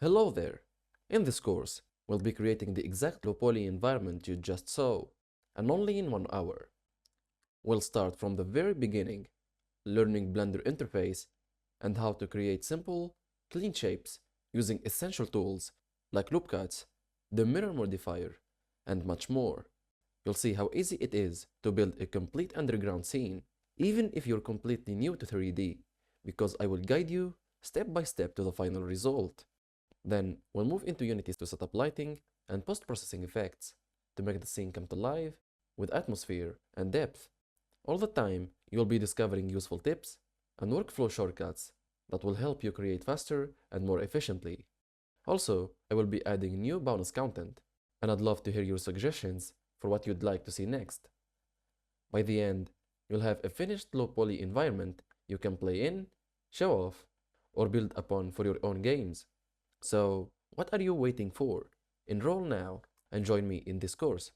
Hello there! In this course, we'll be creating the exact low poly environment you just saw, and only in 1 hour. We'll start from the very beginning, learning Blender interface and how to create simple, clean shapes using essential tools like loop cuts, the mirror modifier, and much more. You'll see how easy it is to build a complete underground scene, even if you're completely new to 3D, because I will guide you step by step to the final result. Then we'll move into Unity to set up lighting and post-processing effects to make the scene come to life with atmosphere and depth. All the time, you'll be discovering useful tips and workflow shortcuts that will help you create faster and more efficiently. Also, I will be adding new bonus content, and I'd love to hear your suggestions for what you'd like to see next. By the end, you'll have a finished low poly environment you can play in, show off, or build upon for your own games. So, what are you waiting for? Enroll now and join me in this course.